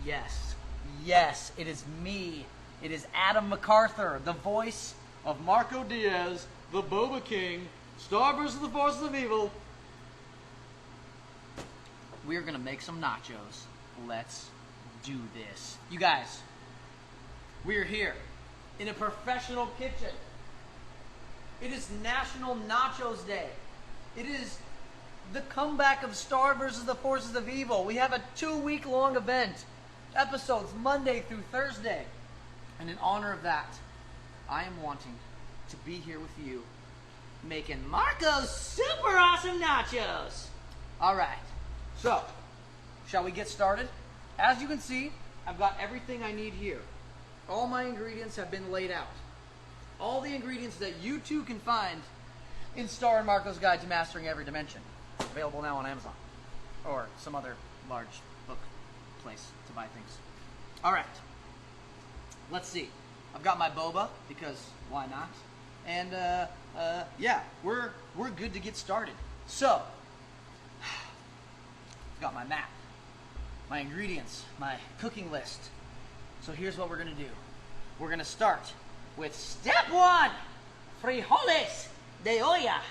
Yes, yes, it is me. It is Adam McArthur, the voice of Marco Diaz, the Boba King, Star versus the Forces of Evil. We're gonna make some nachos. Let's do this. You guys, we're here in a professional kitchen. It is National Nachos Day. It is the comeback of Star versus the Forces of Evil. We have a 2-week-long event. Episodes Monday through Thursday. And in honor of that, I am wanting to be here with you making Marco's super awesome nachos. Alright, so, shall we get started? As you can see, I've got everything I need here. All my ingredients have been laid out. All the ingredients that you too can find in Star and Marco's Guide to Mastering Every Dimension. Available now on Amazon. Or some other large book place to buy things. Alright. Let's see. I've got my boba, because why not? And, yeah, we're good to get started. So, I've got my map, my ingredients, my cooking list. So here's what we're going to do. We're going to start with step 1, frijoles de olla.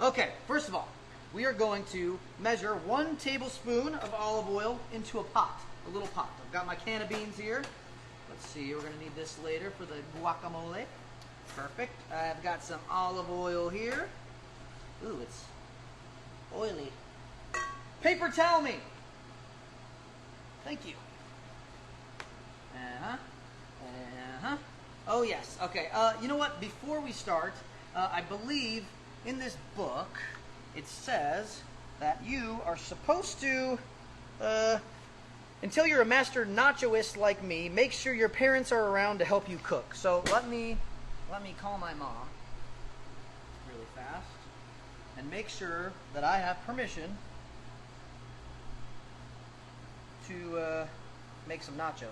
Okay, first of all, we are going to measure 1 tablespoon of olive oil into a pot, a little pot. I've got my can of beans here. Let's see, we're going to need this later for the guacamole. Perfect. I've got some olive oil here. Ooh, it's oily. Paper towel me. Thank you. Uh-huh. Uh-huh. Oh, yes. Okay. You know what? Before we start, I believe in this book, it says that you are supposed to, until you're a master nachoist like me, make sure your parents are around to help you cook. So let me call my mom really fast and make sure that I have permission to make some nachos.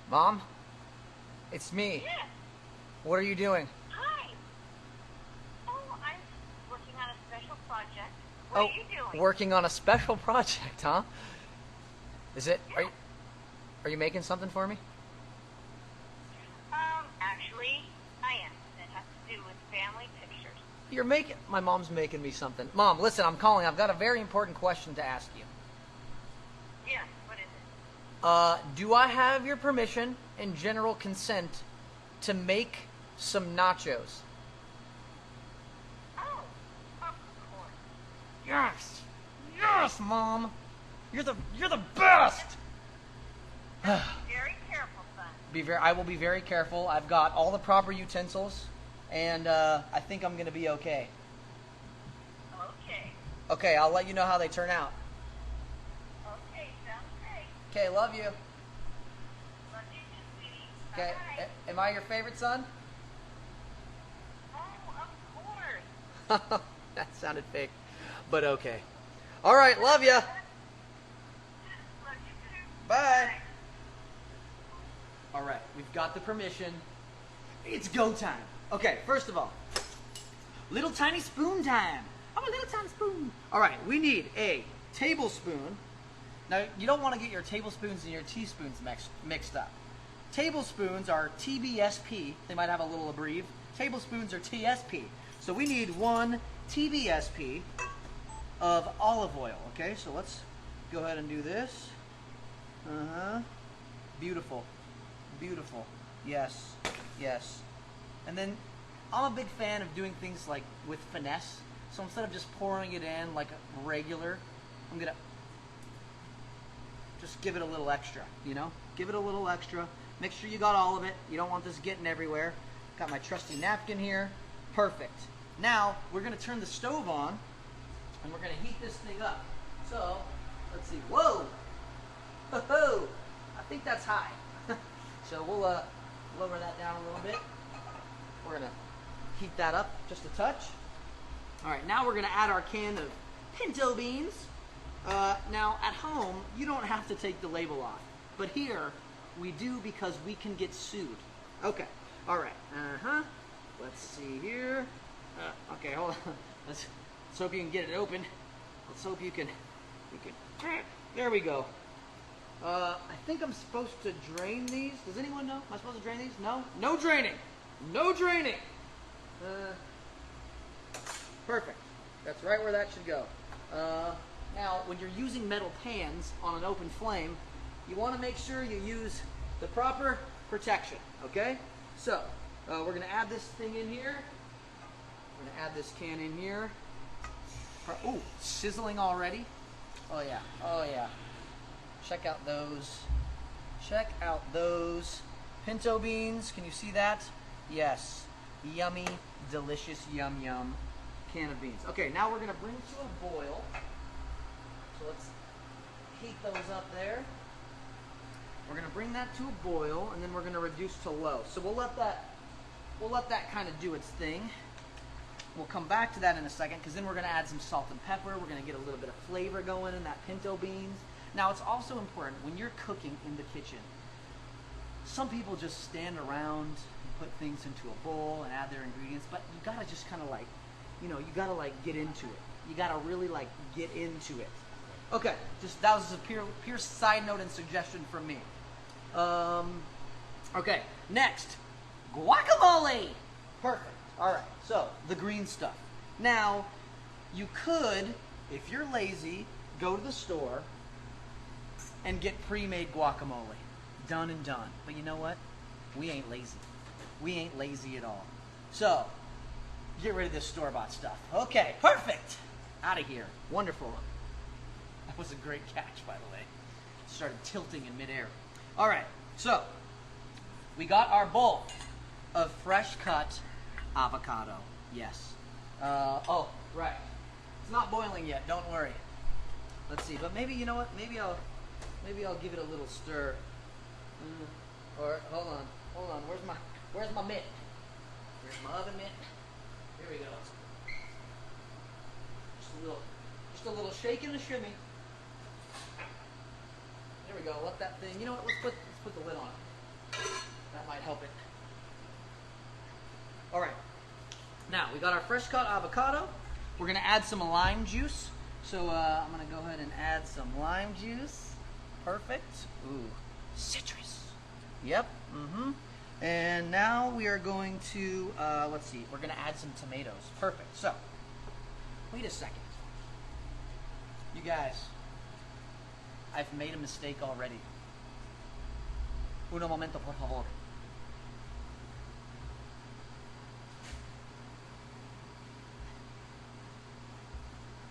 Mom, it's me. Yeah. What are you doing? Hi. Oh, I'm working on a special project. What are you doing? Working on a special project, huh? Is it? Yeah. Are you making something for me? Actually, I am. It has to do with family pictures. My mom's making me something. Mom, listen, I'm calling. I've got a very important question to ask you. Yeah, what is it? Do I have your permission and general consent to make some nachos? Oh, of course. Yes! Yes, Mom! You're the best! Very careful, son. I will be very careful. I've got all the proper utensils, and I think I'm going to be okay. Okay. Okay, I'll let you know how they turn out. Okay, sounds great. Okay, love you. Love you too, sweetie. Okay, Bye. am I your favorite son? Oh, of course. That sounded fake, but okay. All right, love ya. Love you too. Bye. All right, we've got the permission. It's go time. Okay, first of all, little tiny spoon time. I'm a little tiny spoon. All right, we need a tablespoon. Now, you don't want to get your tablespoons and your teaspoons mixed up. Tablespoons are TBSP. They might have a little abbrev. Tablespoons are TSP. So we need 1 TBSP of olive oil. Okay, so let's go ahead and do this. Uh-huh. Beautiful. Beautiful. Yes. Yes. And then I'm a big fan of doing things like with finesse. So instead of just pouring it in like a regular, I'm going to just give it a little extra, you know? Give it a little extra. Make sure you got all of it. You don't want this getting everywhere. Got my trusty napkin here. Perfect. Now, we're going to turn the stove on, and we're going to heat this thing up. So, let's see. Whoa! Ho-ho! I think that's high. So we'll lower that down a little bit. We're gonna heat that up just a touch. All right, now we're gonna add our can of pinto beans. Now at home, you don't have to take the label off, but here we do because we can get sued. Okay, all right, let's see here. Okay, hold on. Let's hope you can get it open. Let's hope you can, there we go. I think I'm supposed to drain these. Does anyone know? Am I supposed to drain these? No? No draining. No draining. Perfect. That's right where that should go. Now, when you're using metal pans on an open flame, you want to make sure you use the proper protection, okay? So, we're going to add this thing in here. We're going to add this can in here. Ooh, sizzling already. Oh yeah, oh yeah. Check out those. Check out those pinto beans. Can you see that? Yes. Yummy, delicious, yum yum can of beans. Okay, now we're going to bring to a boil. So let's heat those up there. We're going to bring that to a boil, and then we're going to reduce to low. So we'll let that kind of do its thing. We'll come back to that in a second, because then we're going to add some salt and pepper. We're going to get a little bit of flavor going in that pinto beans. Now, it's also important when you're cooking in the kitchen. Some people just stand around and put things into a bowl and add their ingredients, but you got to just kind of like, you know, you got to like get into it. You got to really like get into it. Okay, just that was a pure side note and suggestion from me. Okay, next, guacamole. Perfect. All right, so the green stuff. Now, you could, if you're lazy, go to the store and get pre-made guacamole. Done and done. But you know what? We ain't lazy. We ain't lazy at all. So, get rid of this store-bought stuff. Okay, perfect. Out of here. Wonderful. That was a great catch, by the way. Started tilting in midair. All right, so we got our bowl of fresh-cut avocado. Yes. Oh, right. It's not boiling yet. Don't worry. Let's see. But maybe, you know what? Maybe I'll give it a little stir. Or hold on. Where's my mitt? Where's my oven mitt? Here we go. Just a little shake and a shimmy. There we go. Let that thing. You know what? Let's put the lid on it. That might help it. All right. Now we got our fresh cut avocado. We're gonna add some lime juice. So I'm gonna go ahead and add some lime juice. Perfect. Ooh, citrus. Yep. And now we are going to let's see. We're gonna add some tomatoes. Perfect. So wait a second. You guys, I've made a mistake already. Uno momento, por favor.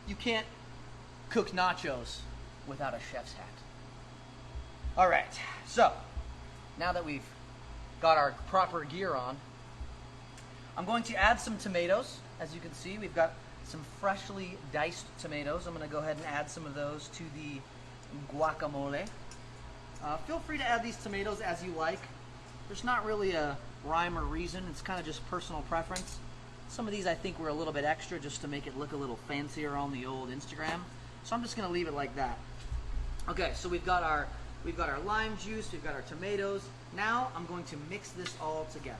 You can't cook nachos without a chef's hat. All right, so now that we've got our proper gear on, I'm going to add some tomatoes. As you can see, we've got some freshly diced tomatoes. I'm going to go ahead and add some of those to the guacamole. Feel free to add these tomatoes as you like. There's not really a rhyme or reason. It's kind of just personal preference. Some of these I think were a little bit extra just to make it look a little fancier on the old Instagram. So I'm just going to leave it like that. Okay, so we've got our lime juice, we've got our tomatoes. Now I'm going to mix this all together.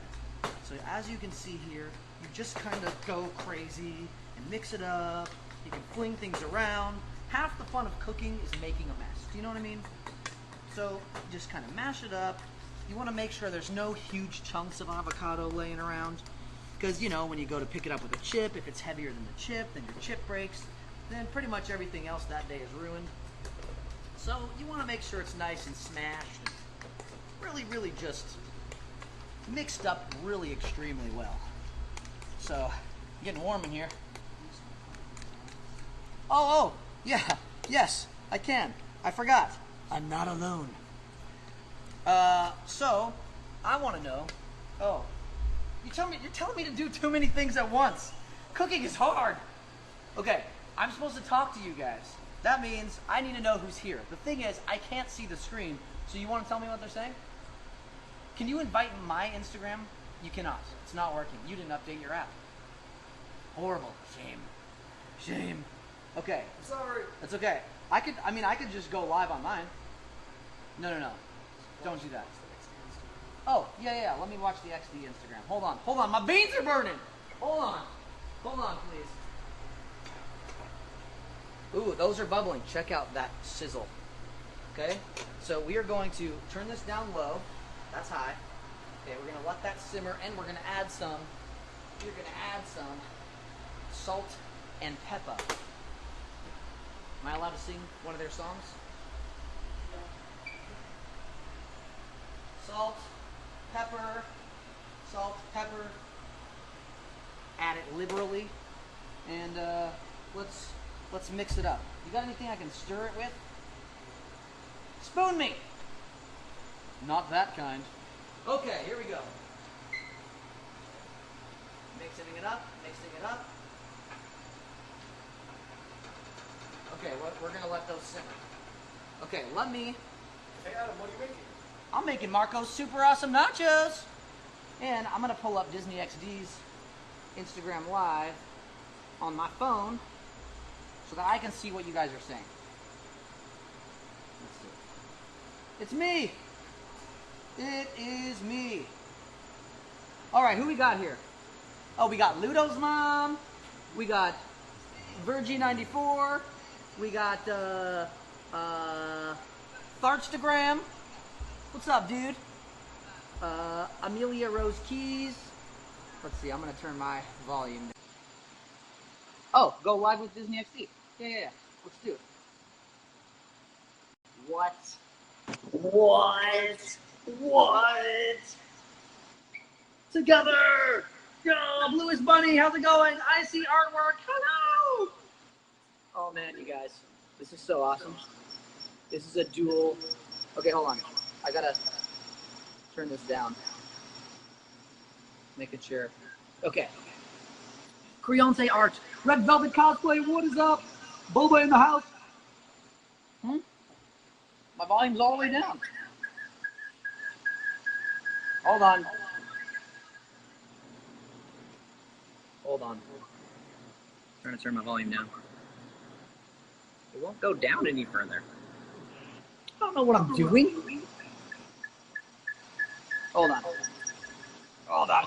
So as you can see here, you just kind of go crazy and mix it up. You can fling things around. Half the fun of cooking is making a mess. Do you know what I mean? So just kind of mash it up. You want to make sure there's no huge chunks of avocado laying around. Because, you know, when you go to pick it up with a chip, if it's heavier than the chip, then your chip breaks. Then pretty much everything else that day is ruined. So you want to make sure it's nice and smashed and really, really just mixed up really extremely well. So, getting warm in here. Oh, yeah, yes, I can. I forgot. I'm not alone. So, I want to know, you're telling me to do too many things at once. Cooking is hard. Okay, I'm supposed to talk to you guys. That means I need to know who's here. The thing is, I can't see the screen, so you want to tell me what they're saying? Can you invite my Instagram? You cannot. It's not working. You didn't update your app. Horrible. Shame. Shame. Okay. Sorry. That's okay. I could just go live on mine. No. Don't do that. Oh, yeah. Let me watch the XD Instagram. Hold on. My beans are burning. Hold on, please. Ooh, those are bubbling. Check out that sizzle. Okay? So we are going to turn this down low. That's high. Okay, we're going to let that simmer, and we're going to add some salt and pepper. Am I allowed to sing one of their songs? Salt, pepper. Add it liberally, and let's mix it up. You got anything I can stir it with? Spoon me. Not that kind. Okay, here we go. Mixing it up. Okay, we're gonna let those simmer. Okay, Hey Adam, what are you making? I'm making Marco's super awesome nachos. And I'm gonna pull up Disney XD's Instagram Live on my phone so that I can see what you guys are saying. Let's see. It's me. It is me. All right, who we got here? Oh, we got Ludo's mom. We got Virgie94. We got Fartstagram. What's up, dude? Amelia Rose Keys. Let's see, I'm gonna turn my volume down. Oh, go live with Disney XD. Yeah. Let's do it. What? Together! Yo, Bluest Bunny, how's it going? I see artwork. Hello! Oh man, you guys, this is so awesome. This is a dual. Okay, hold on. I gotta turn this down. Making sure. Okay. Creonte Art. Red Velvet Cosplay, what is up? Boba in the house. My volume's all the way down. Hold on. Trying to turn my volume down. It won't go down any further. I don't know what I'm doing. Hold on. I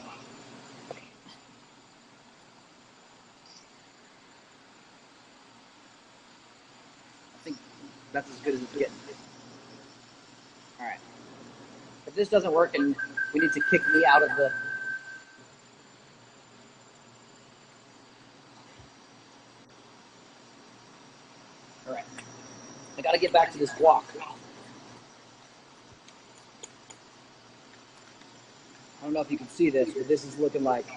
think that's as good as it's getting. Alright. If this doesn't work and we need to kick me out of the... Alright. I gotta get back to this guac. I don't know if you can see this, but this is looking like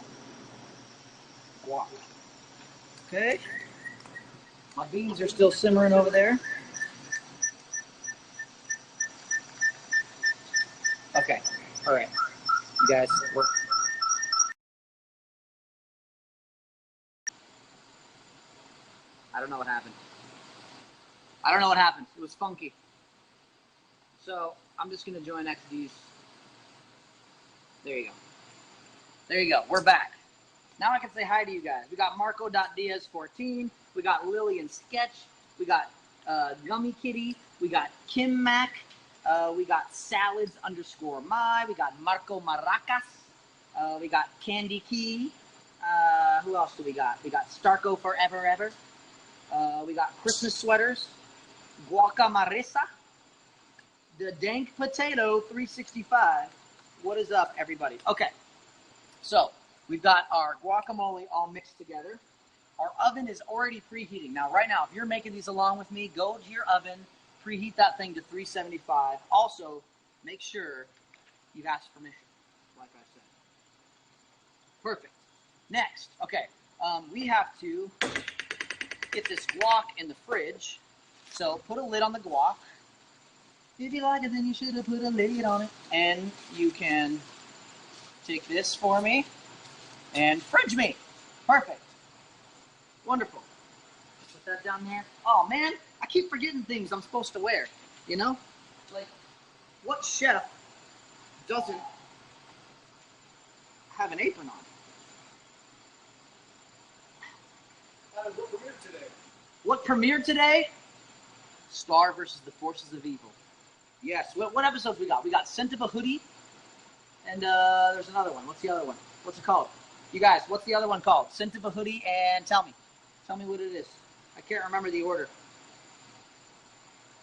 guac. Okay. My beans are still simmering over there. Okay. All right. You guys, I don't know what happened. It was funky. So I'm just gonna join XD's. There you go. We're back. Now I can say hi to you guys. We got Marco.Diaz14. We got Lillian Sketch. We got Gummy Kitty. We got Kim Mac. We got Salads_my. We got Marco Maracas. We got Candy Key. Who else do we got? We got Starco Forever Ever. We got Christmas Sweaters. Guacamaresa. The Dank Potato 365. What is up, everybody? Okay, so we've got our guacamole all mixed together. Our oven is already preheating. Now, right now, if you're making these along with me, go to your oven, preheat that thing to 375. Also, make sure you ask permission, like I said. Perfect. Next, okay, we have to get this guac in the fridge. So put a lid on the guac. If you like it, then you should have put a lid on it. And you can take this for me and fridge me. Perfect. Wonderful. Put that down there. Oh man, I keep forgetting things I'm supposed to wear, you know? Like, what chef doesn't have an apron on? Adam, what premiered today? What premiered today? Star versus the Forces of Evil. Yes. What episodes we got? We got Scent of a Hoodie, and there's another one. What's the other one? What's it called? You guys, what's the other one called? Scent of a Hoodie, and tell me what it is. I can't remember the order.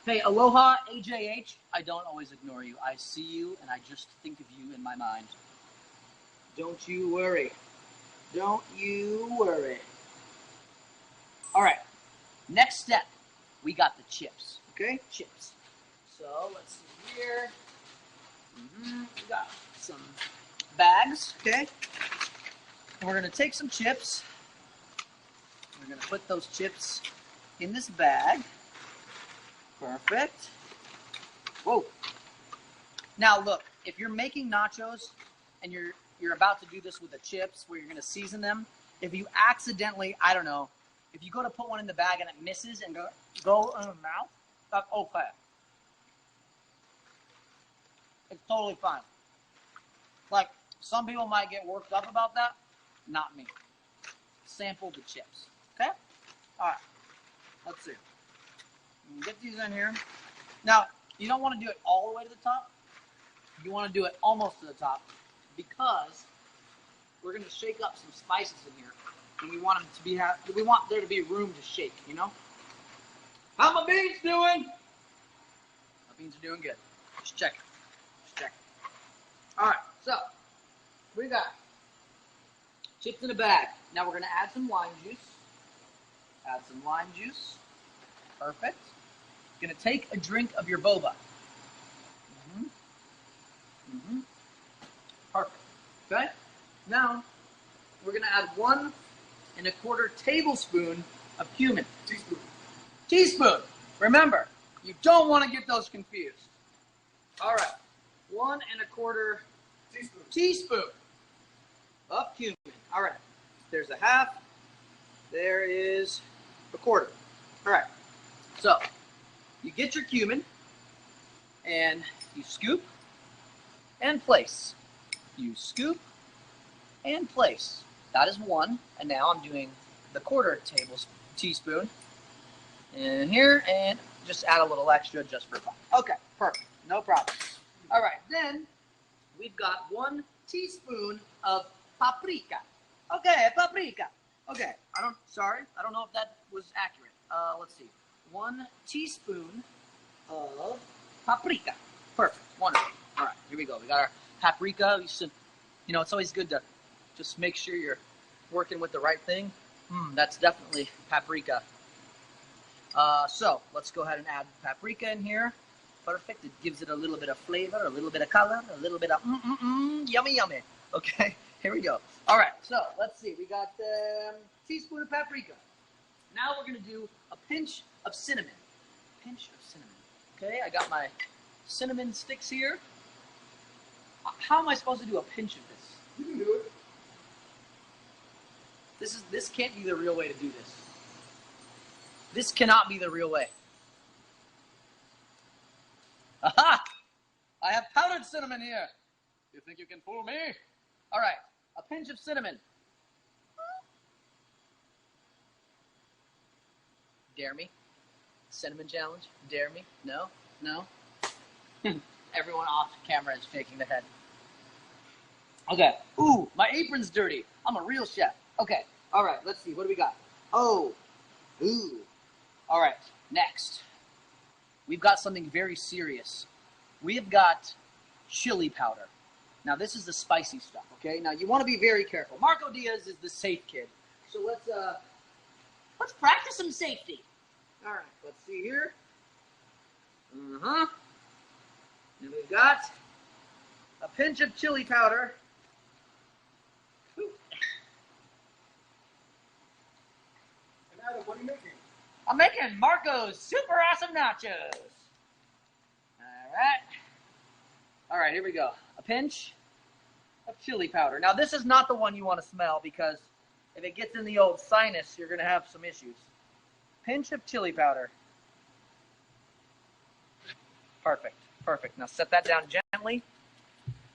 Hey, aloha, AJH. I don't always ignore you. I see you, and I just think of you in my mind. Don't you worry. Don't you worry. All right. Next step, we got the chips. Okay, chips. So let's see here. We got some bags. Okay, and we're gonna take some chips. We're gonna put those chips in this bag. Perfect. Whoa. Now look, if you're making nachos and you're about to do this with the chips where you're gonna season them, if you accidentally, I don't know, if you go to put one in the bag and it misses and go in the mouth, that's okay. It's totally fine. Like, some people might get worked up about that. Not me. Sample the chips. Okay? Alright. Let's see. Get these in here. Now, you don't want to do it all the way to the top. You want to do it almost to the top because we're going to shake up some spices in here. And we want them to be we want there to be room to shake, you know? How my beans doing? My beans are doing good. Just check it. Alright, so we got chips in a bag. Now we're gonna add some lime juice. Perfect. Gonna take a drink of your boba. Perfect. Okay? Now we're gonna add 1 1/4 tablespoon of cumin. Teaspoon. Remember, you don't want to get those confused. All right, 1 1/4 teaspoon of cumin. All right, there's a half. There is a quarter. All right, so you get your cumin and you scoop and place. You scoop and place. That is 1, and now I'm doing the 1/4 teaspoon in here, and just add a little extra just for fun. Okay, perfect, no problem. All right, then we've got 1 teaspoon of paprika. Okay, paprika. Okay, I don't know if that was accurate. Let's see, 1 teaspoon of paprika. Perfect, wonderful. All right, here we go. We got our paprika. You know, it's always good to just make sure you're working with the right thing. That's definitely paprika. So let's go ahead and add paprika in here. Perfect. It gives it a little bit of flavor, a little bit of color, a little bit of yummy. Okay, here we go. All right, so let's see. We got a teaspoon of paprika. Now we're gonna do a pinch of cinnamon. Okay, I got my cinnamon sticks here. How am I supposed to do a pinch of this? You can do it. This can't be the real way to do this. This cannot be the real way. Aha! I have powdered cinnamon here. You think you can fool me? All right, a pinch of cinnamon. Dare me? Cinnamon challenge? Dare me? No? Everyone off camera is shaking their head. Okay. Ooh, my apron's dirty. I'm a real chef. Okay. All right. Let's see. What do we got? Oh. Ooh. All right. Next. We've got something very serious. We have got chili powder. Now, this is the spicy stuff, okay? Now, you want to be very careful. Marco Diaz is the safe kid. So let's practice some safety. All right. Let's see here. And we've got a pinch of chili powder. And Adam, what are you making? I'm making Marco's super awesome nachos. All right, here we go. A pinch of chili powder. Now, this is not the one you want to smell because if it gets in the old sinus, you're going to have some issues. Pinch of chili powder. Perfect, perfect. Now set that down gently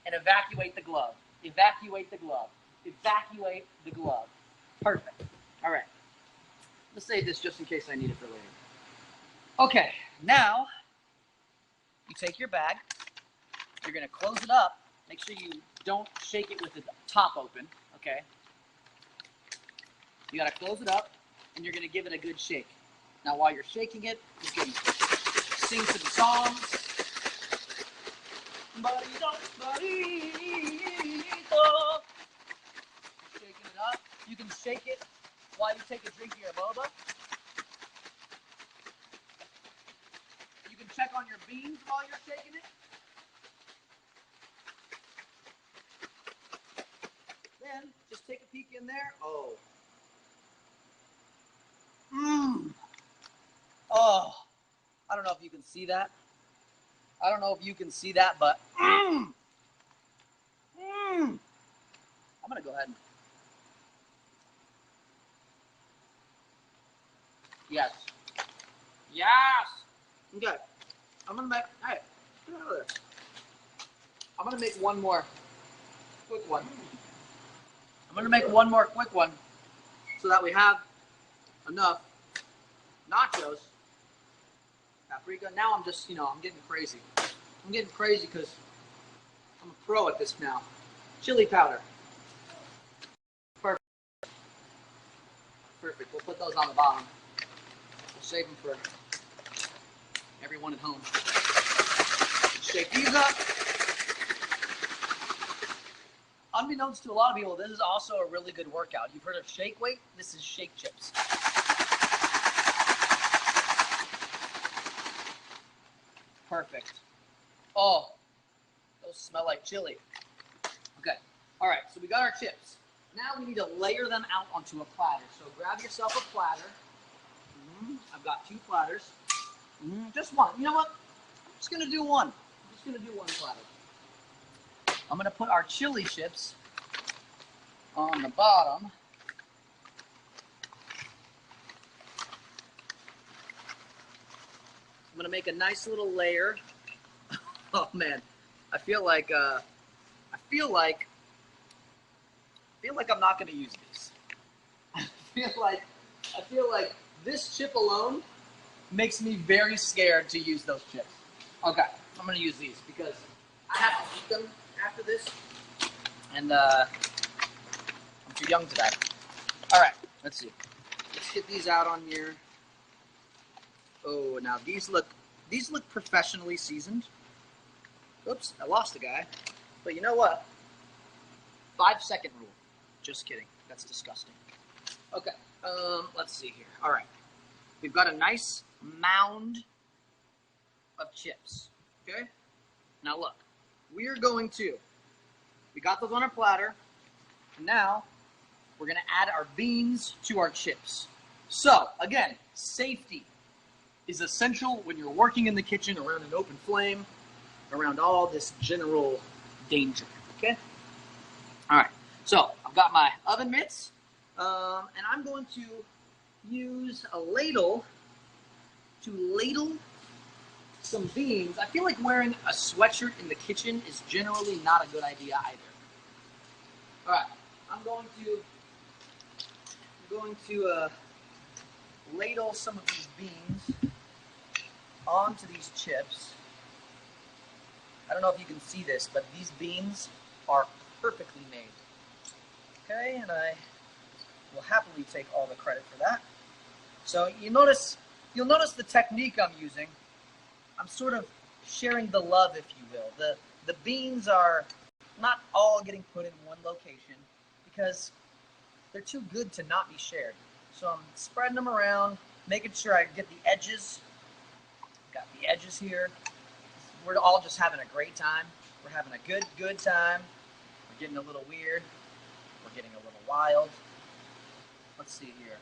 and evacuate the glove. Evacuate the glove. Evacuate the glove. Perfect. All right. Let's save this just in case I need it for later. Okay, now you take your bag. You're going to close it up. Make sure you don't shake it with the top open, okay? You got to close it up, and you're going to give it a good shake. Now, while you're shaking it, you can sing some songs. Burrito, burrito. Shaking it up. You can shake it while you take a drink of your boba. You can check on your beans while you're shaking it. Then, just take a peek in there. Oh. Mmm. Oh. I don't know if you can see that. I don't know if you can see that, but mmm. Mmm. I'm going to go ahead and... Yes. Yes. Okay. I'm going to make... Hey, get out of there. I'm going to make one more quick one. I'm going to make one more quick one so that we have enough nachos, paprika. Now I'm just, I'm getting crazy. I'm getting crazy because I'm a pro at this now. Chili powder. Perfect. Perfect. We'll put those on the bottom. We'll save them for everyone at home. Shake these up. Unbeknownst to a lot of people, this is also a really good workout. You've heard of shake weight? This is shake chips. Perfect. Oh, those smell like chili. Okay. All right, so we got our chips. Now we need to layer them out onto a platter. So grab yourself a platter. I've got 2 platters. Just one. You know what? I'm just going to do one. I'm just going to do one platter. I'm going to put our chili chips on the bottom. I'm going to make a nice little layer. Oh man, I feel like I'm not going to use these. I feel like this chip alone makes me very scared to use those chips. Okay, I'm going to use these because I have to eat them after this, and I'm too young to that. All right, let's see. Let's get these out on here. Oh, now these look professionally seasoned. Oops, I lost a guy. But you know what? 5-second rule. Just kidding. That's disgusting. Okay, let's see here. All right, we've got a nice mound of chips. Okay. Now look, we got those on our platter. And now we're gonna add our beans to our chips. So again, safety is essential when you're working in the kitchen around an open flame, around all this general danger, okay? All right, so I've got my oven mitts, and I'm going to use a ladle to ladle some beans. I feel like wearing a sweatshirt in the kitchen is generally not a good idea either. All right, I'm going to ladle some of these beans onto these chips. I don't know if you can see this, but these beans are perfectly made. Okay, and I will happily take all the credit for that. So you'll notice the technique I'm using. I'm sort of sharing the love, if you will. The beans are not all getting put in one location because they're too good to not be shared. So I'm spreading them around, making sure I get the edges. Got the edges here. We're all just having a great time. We're having a good time. We're getting a little weird. We're getting a little wild. Let's see here.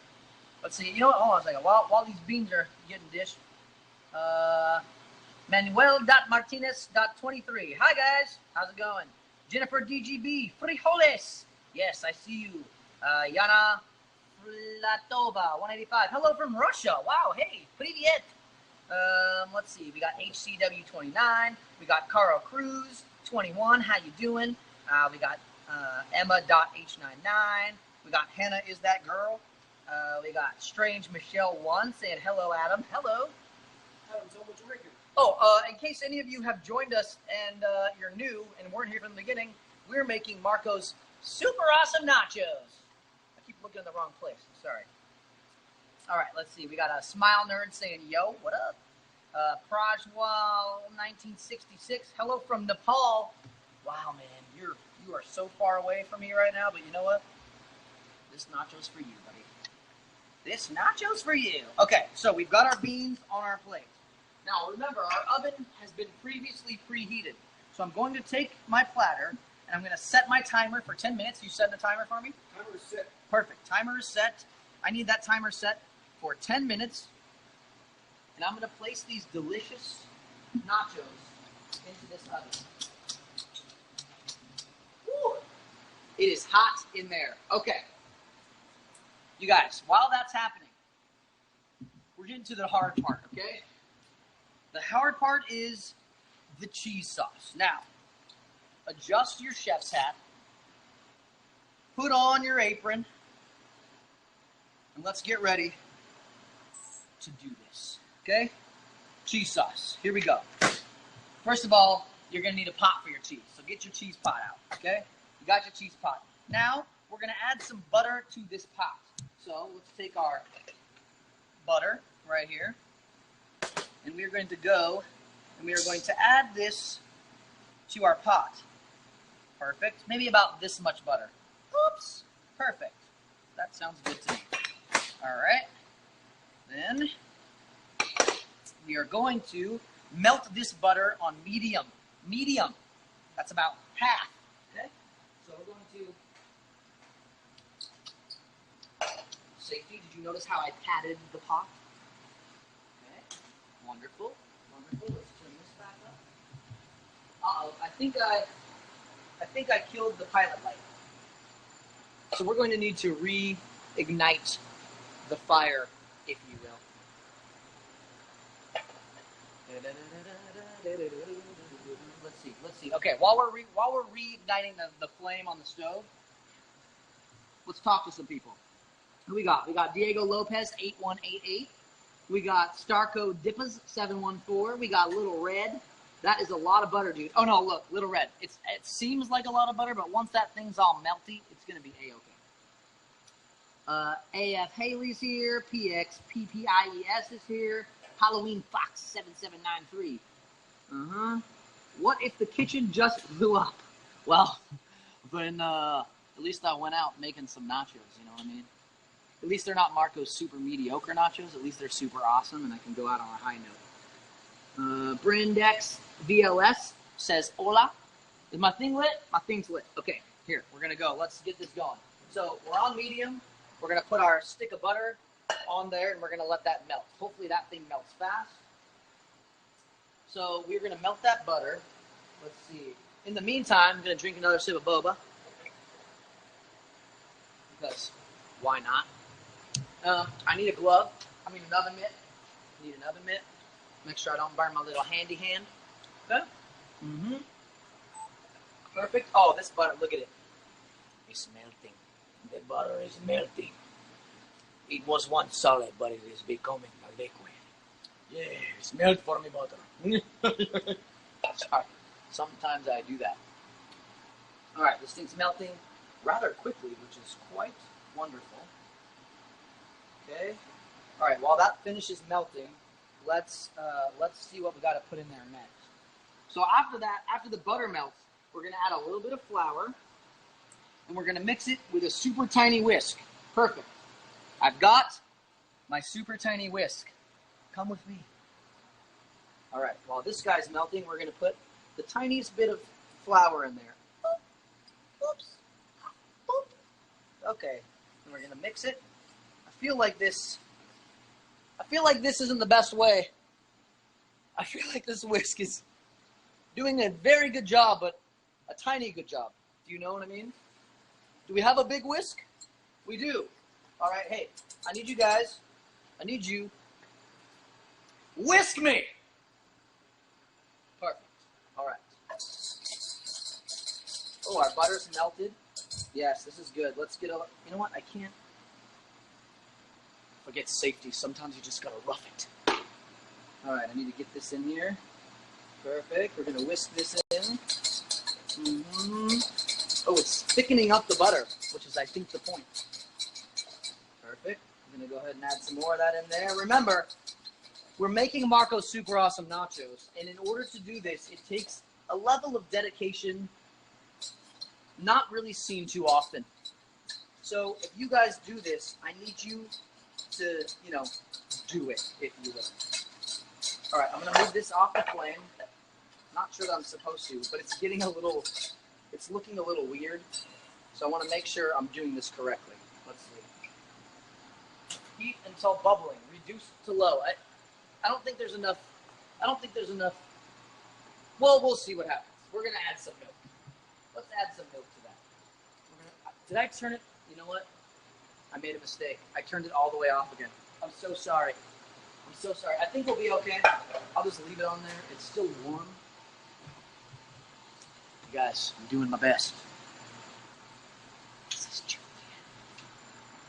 Let's see. You know what? Hold on a second. While these beans are getting dished, Manuel.Martinez.23. Hi guys. How's it going? Jennifer DGB. Frijoles. Yes, I see you. Yana Flatova 185. Hello from Russia. Wow. Hey. Привет. Let's let's see. We got HCW29. We got Carl Cruz 21. How you doing? We got Emma.H99. We got Hannah is that girl. We got Strange Michelle 1 saying hello, Adam. Hello. Adam, tell me what you're making. Oh, in case any of you have joined us and you're new and weren't here from the beginning, we're making Marco's super awesome nachos. I keep looking in the wrong place. Sorry. All right, let's see. We got a Smile Nerd saying, yo, what up? Prajwal 1966. Hello from Nepal. Wow, man, you are so far away from me right now, but you know what? This nacho's for you, buddy. This nacho's for you. Okay, so we've got our beans on our plate. Now, remember, our oven has been previously preheated. So I'm going to take my platter, and I'm going to set my timer for 10 minutes. You set the timer for me? Timer is set. Perfect. Timer is set. I need that timer set for 10 minutes. And I'm going to place these delicious nachos into this oven. Woo! It is hot in there. Okay. You guys, while that's happening, we're getting to the hard part, okay? The hard part is the cheese sauce. Now, adjust your chef's hat, put on your apron, and let's get ready to do this, okay? Cheese sauce. Here we go. First of all, you're going to need a pot for your cheese, so get your cheese pot out, okay? You got your cheese pot. Now, we're going to add some butter to this pot. So, let's take our butter right here. And we are going to go, and we are going to add this to our pot. Perfect. Maybe about this much butter. Oops. Perfect. That sounds good to me. All right. Then we are going to melt this butter on medium. Medium. That's about half. Okay? So we're going to... Safety, did you notice how I patted the pot? Wonderful, wonderful. Let's turn this back up. Uh-oh, I think I killed the pilot light. So we're going to need to reignite the fire, if you will. Let's see. Okay, while we're reigniting the flame on the stove, let's talk to some people. Who we got? We got Diego Lopez 8188. We got Starco Dippas 714. We got Little Red. That is a lot of butter, dude. Oh no, look, Little Red. It seems like a lot of butter, but once that thing's all melty, it's gonna be a-okay. AF Haley's here. PX PPIES is here. Halloween Fox 7793. What if the kitchen just blew up? Well, then at least I went out making some nachos. You know what I mean? At least they're not Marco's super mediocre nachos. At least they're super awesome, and I can go out on a high note. Brandex VLS says, hola. Is my thing lit? My thing's lit. Okay, here, we're going to go. Let's get this going. So we're on medium. We're going to put our stick of butter on there, and we're going to let that melt. Hopefully that thing melts fast. So we're going to melt that butter. Let's see. In the meantime, I'm going to drink another sip of boba. Because why not? I need a glove. I mean an oven mitt. Need an oven mitt. Make sure I don't burn my little handy hand. Okay? Perfect. Oh, this butter, look at it. It's melting. The butter is melting. It was once solid, but it is becoming a liquid. Yeah, smell for me, butter. Sorry. Sometimes I do that. Alright, this thing's melting rather quickly, which is quite wonderful. Okay. All right. While that finishes melting, let's see what we got to put in there next. So after that, after the butter melts, we're gonna add a little bit of flour, and we're gonna mix it with a super tiny whisk. Perfect. I've got my super tiny whisk. Come with me. All right. While this guy's melting, we're gonna put the tiniest bit of flour in there. Oops. Boop. Okay. And we're gonna mix it. I feel like this isn't the best way. I feel like this whisk is doing a very good job, but a tiny good job. Do you know what I mean? Do we have a big whisk? We do. All right, hey, I need you. Whisk me! Oh, our butter's melted. Yes, this is good. Let's get a... You know what? I can't... Forget safety. Sometimes you just gotta rough it. All right, I need to get this in here. Perfect. We're gonna whisk this in. Oh, it's thickening up the butter, which is, I think, the point. Perfect. I'm gonna go ahead and add some more of that in there. Remember, we're making Marco's super awesome nachos, and in order to do this, it takes a level of dedication not really seen too often. So if you guys do this, I need you to, do it, if you will. All right, I'm gonna move this off the flame. Not sure that I'm supposed to, but it's looking a little weird. So I want to make sure I'm doing this correctly. Let's see. Heat until bubbling. Reduce to low. I don't think there's enough. Well, we'll see what happens. We're gonna add some milk. Let's add some milk to that. Did I turn it? You know what? I made a mistake. I turned it all the way off again. I'm so sorry. I think we'll be okay. I'll just leave it on there. It's still warm. You guys, I'm doing my best. This is Julian.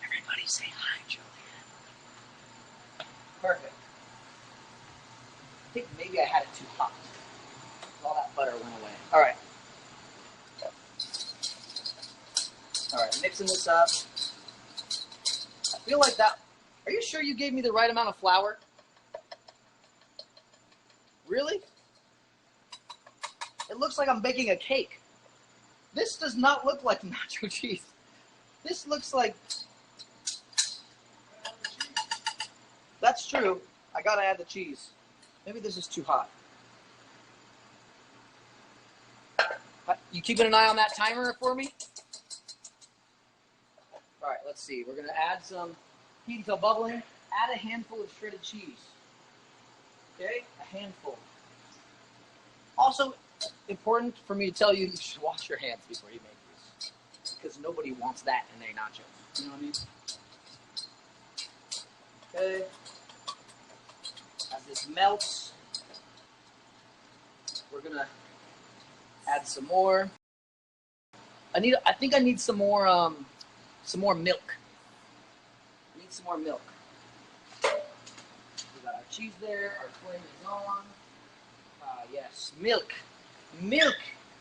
Everybody say hi, Julian. Perfect. I think maybe I had it too hot. All that butter went away. All right. All right, mixing this up. I feel like that... Are you sure you gave me the right amount of flour? Really? It looks like I'm baking a cake. This does not look like nacho cheese. This looks like... That's true. I gotta add the cheese. Maybe this is too hot. You keeping an eye on that timer for me? All right, let's see. We're gonna add some heat until bubbling. Add a handful of shredded cheese. Okay, a handful. Also, important for me to tell you, you should wash your hands before you make these, because nobody wants that in their nachos. You know what I mean? Okay. As this melts, we're gonna add some more. I think I need some more milk. I need some more milk. We got our cheese there. Our flame is on. Yes, milk. Milky.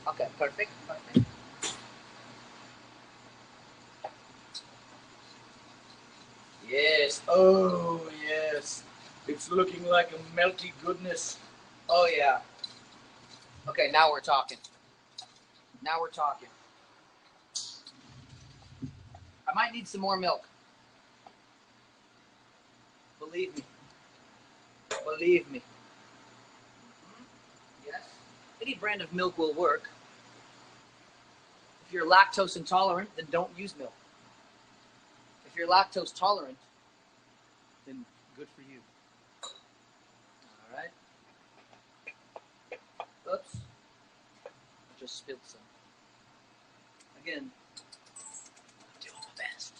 Okay, perfect. Yes. Oh, yes. It's looking like a melty goodness. Oh, yeah. Okay, now we're talking. I might need some more milk. Believe me. Yes. Any brand of milk will work. If you're lactose intolerant, then don't use milk. If you're lactose tolerant, then good for you. All right. Oops. I just spilled some. Again, I'm doing my best.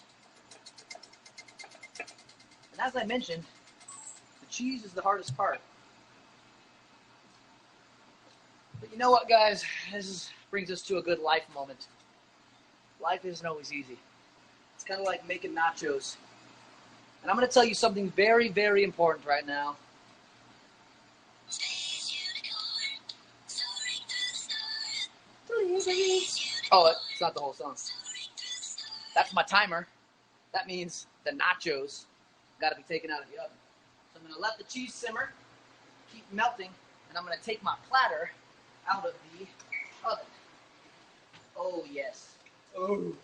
And as I mentioned, the cheese is the hardest part. But you know what, guys? This brings us to a good life moment. Life isn't always easy. It's kind of like making nachos. And I'm going to tell you something very, very important right now. Oh, it's not the whole song. That's my timer. That means the nachos got to be taken out of the oven. So I'm going to let the cheese simmer, keep melting, and I'm going to take my platter out of the oven. Oh, yes. Oh,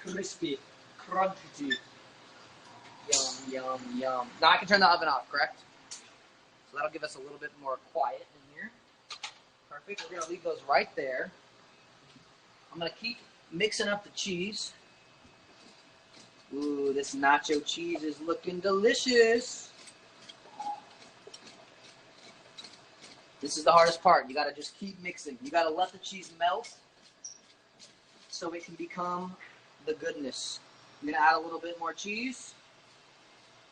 crispy, crunchy. Yum. Now I can turn the oven off, correct? So that'll give us a little bit more quiet in here. Perfect. We're going to leave those right there. I'm going to keep mixing up the cheese. Ooh, this nacho cheese is looking delicious. This is the hardest part. You got to just keep mixing. You got to let the cheese melt so it can become the goodness. I'm going to add a little bit more cheese.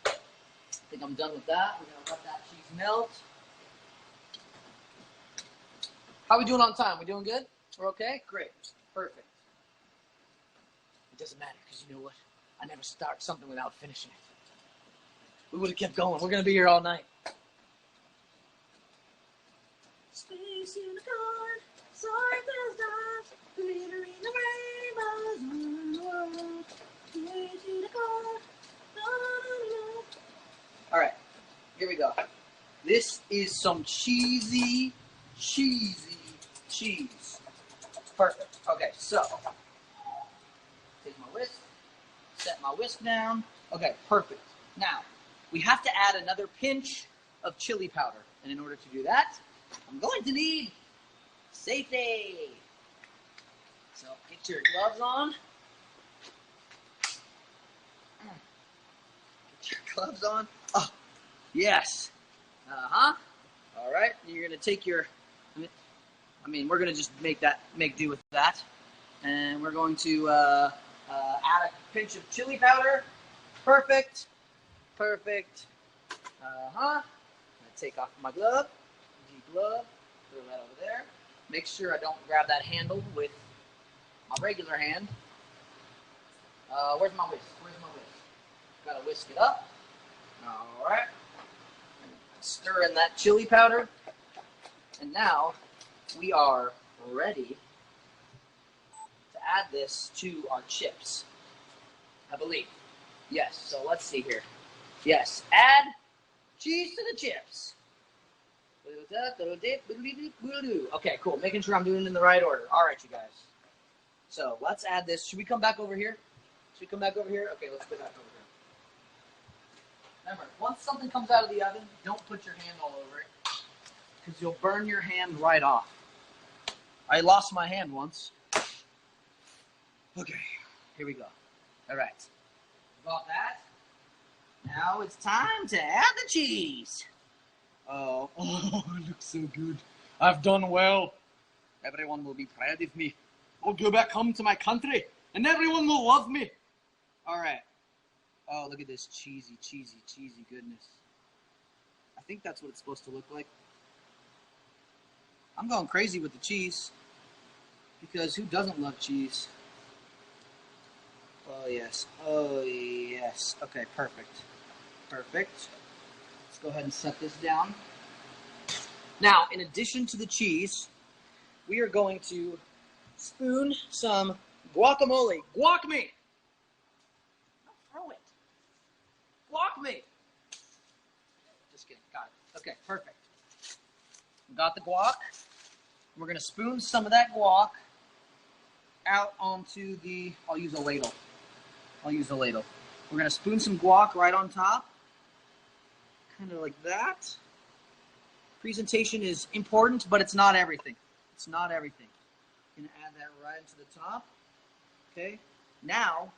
I think I'm done with that. We're going to let that cheese melt. How are we doing on time? We doing good? We're okay? Great. Perfect. It doesn't matter, because you know what? I never start something without finishing it. We would have kept going. We're going to be here all night. Space unicorn, soaring through the stars, glittering the rainbows on the world. Space unicorn, all right, here we go. This is some cheesy cheese. Perfect. Okay, so take my whisk, set my whisk down. Okay, perfect. Now, we have to add another pinch of chili powder. And in order to do that, I'm going to need safety. So get your gloves on. Get your gloves on. Oh, yes. All right. You're going to take your, we're going to just make do with that. And we're going to add a pinch of chili powder. Perfect. Perfect. I'm going to take off my glove. Glove. Throw that over there. Make sure I don't grab that handle with my regular hand. Where's my whisk? Gotta whisk it up. All right. Stir in that chili powder. And now we are ready to add this to our chips, I believe. Yes, so let's see here. Yes, add cheese to the chips. Okay, cool. Making sure I'm doing it in the right order. All right, you guys. So let's add this. Should we come back over here? Okay, let's go back over here. Remember, once something comes out of the oven, don't put your hand all over it, because you'll burn your hand right off. I lost my hand once. Okay, here we go. All right. Got that. Now it's time to add the cheese. Oh, it looks so good. I've done well. Everyone will be proud of me. I'll go back home to my country, and everyone will love me. All right. Oh, look at this cheesy goodness. I think that's what it's supposed to look like. I'm going crazy with the cheese, because who doesn't love cheese? Oh, yes. Oh, yes. Okay, perfect. Perfect. Let's go ahead and set this down. Now, in addition to the cheese, we are going to spoon some guacamole. Guac me! Don't throw it. Guac me! Just kidding. Got it. Okay, perfect. We got the guac. We're going to spoon some of that guac out onto the... I'll use a ladle. We're going to spoon some guac right on top. Kind of like that. Presentation is important, but it's not everything. I'm going to add that right into the top. Okay. Now,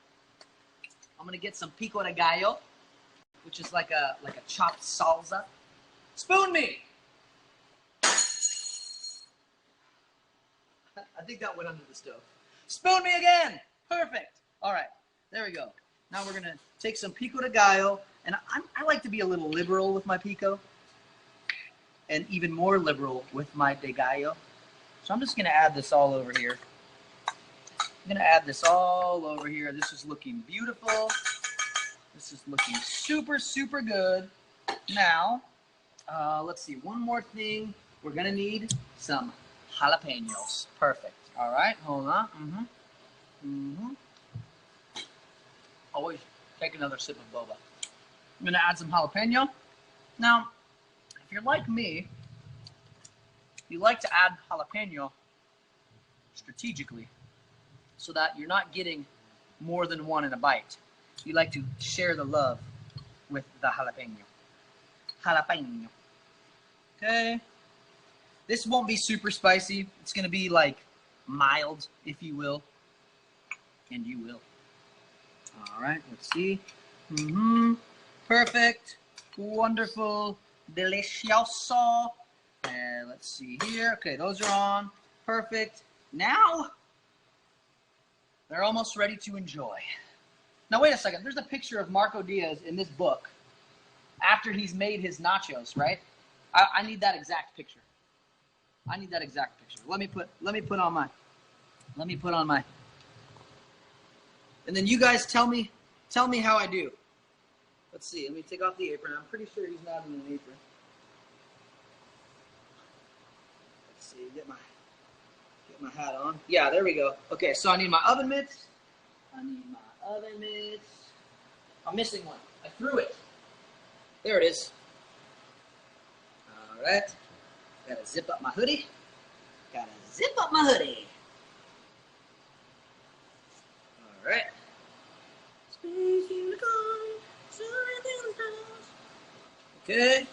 I'm going to get some pico de gallo, which is like a chopped salsa. Spoon me! I think that went under the stove. Spoon me again! Perfect. All right. There we go. Now we're going to take some pico de gallo, and I like to be a little liberal with my pico, and even more liberal with my de gallo. So I'm just going to add this all over here. This is looking beautiful. This is looking super good. Now, let's see. One more thing. We're going to need some jalapenos. Perfect. All right. Hold on. Always take another sip of boba. I'm going to add some jalapeno. Now, if you're like me, you like to add jalapeno strategically so that you're not getting more than one in a bite. You like to share the love with the jalapeno. Okay. This won't be super spicy. It's going to be like mild, if you will. And you will. All right, let's see. Perfect. Wonderful. Delicioso. And let's see here. Okay, those are on. Perfect. Now, they're almost ready to enjoy. Now, wait a second. There's a picture of Marco Diaz in this book after he's made his nachos, right? I need that exact picture. I need that exact picture. Let me put on my. And then you guys tell me how I do. Let's see. Let me take off the apron. I'm pretty sure he's not in an apron. Let's see. Get my hat on. Yeah, there we go. Okay, so I need my oven mitts. I'm missing one. I threw it. There it is. All right. Gotta zip up my hoodie. All right. Space unicorn, okay.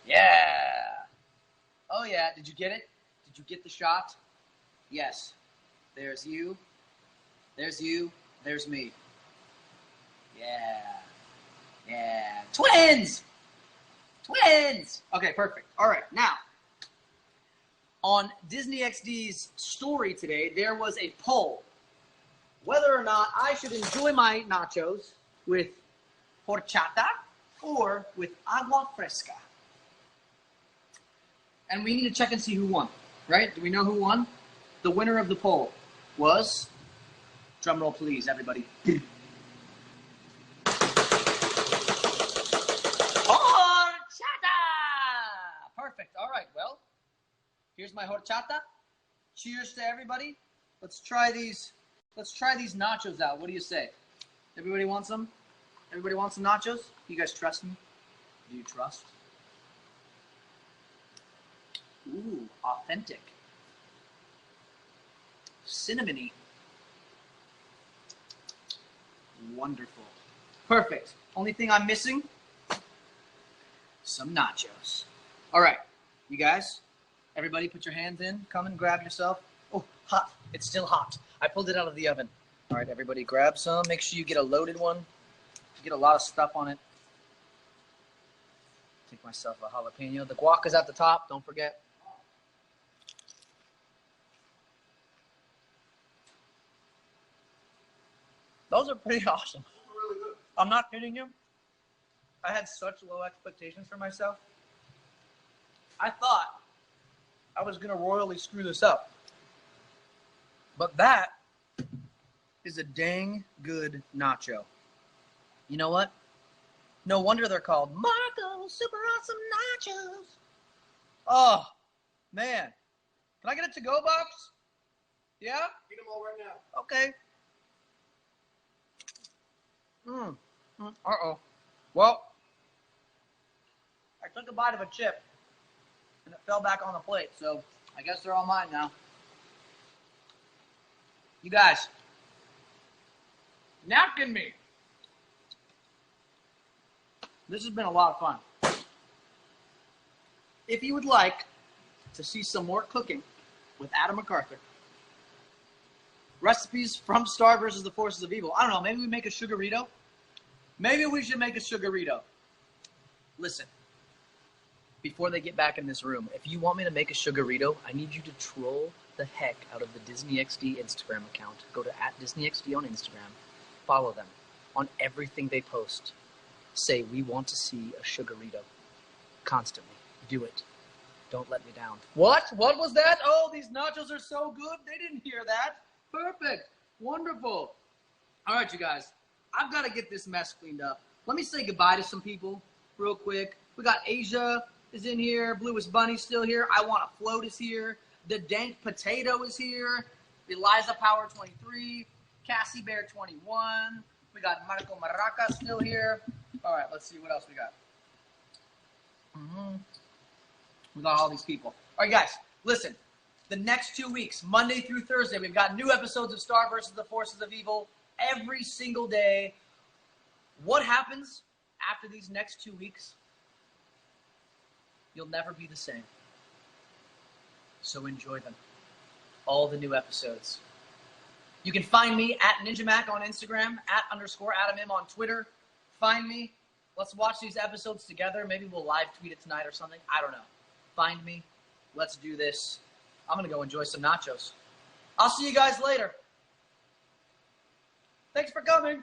Yeah. Oh yeah. Did you get it? Did you get the shot? Yes. There's you. There's you. There's me. Yeah. Yeah. Twins! Okay, perfect. All right, now, on Disney XD's story today, there was a poll whether or not I should enjoy my nachos with horchata or with agua fresca. And we need to check and see who won, right? Do we know who won? The winner of the poll was, drumroll please, everybody. Perfect. All right. Well, here's my horchata. Cheers to everybody. Let's try these nachos out. What do you say? Everybody wants some? Everybody wants some nachos? You guys trust me? Do you trust? Ooh, authentic. Cinnamony. Wonderful. Perfect. Only thing I'm missing? Some nachos. All right, you guys, everybody put your hands in. Come and grab yourself. Oh, hot. It's still hot. I pulled it out of the oven. All right, everybody grab some. Make sure you get a loaded one. Get a lot of stuff on it. Take myself a jalapeno. The guac is at the top. Don't forget. Those are pretty awesome. Really good. I'm not kidding you. I had such low expectations for myself. I thought I was going to royally screw this up. But that is a dang good nacho. You know what? No wonder they're called Marco's Super Awesome Nachos. Oh, man. Can I get a to-go box? Yeah? Eat them all right now. Okay. Uh-oh. Well, I took a bite of a chip, and it fell back on the plate, so I guess they're all mine now. You guys, napkin me. This has been a lot of fun. If you would like to see some more cooking with Adam McArthur, recipes from Star versus the Forces of Evil. I don't know, maybe we make a sugarito? Maybe we should make a sugarito. Listen, before they get back in this room, if you want me to make a sugarito, I need you to troll the heck out of the Disney XD Instagram account. Go to @DisneyXD on Instagram. Follow them on everything they post. Say, we want to see a sugarito. Constantly. Do it. Don't let me down. What? What was that? Oh, these nachos are so good. They didn't hear that. Perfect. Wonderful. All right, you guys. I've got to get this mess cleaned up. Let me say goodbye to some people real quick. We got Asia is in here. Bluest Bunny's still here. I Want to Float is here. The Dank Potato is here. Eliza Power 23. Cassie Bear 21. We got Marco Maraca still here. All right, let's see what else we got. We got all these people. All right, guys, listen. The next 2 weeks, Monday through Thursday, we've got new episodes of Star versus the Forces of Evil every single day. What happens after these next 2 weeks? You'll never be the same. So enjoy them. All the new episodes. You can find me at NinjaMac on Instagram, @_AdamM on Twitter. Find me. Let's watch these episodes together. Maybe we'll live tweet it tonight or something. I don't know. Find me. Let's do this. I'm going to go enjoy some nachos. I'll see you guys later. Thanks for coming.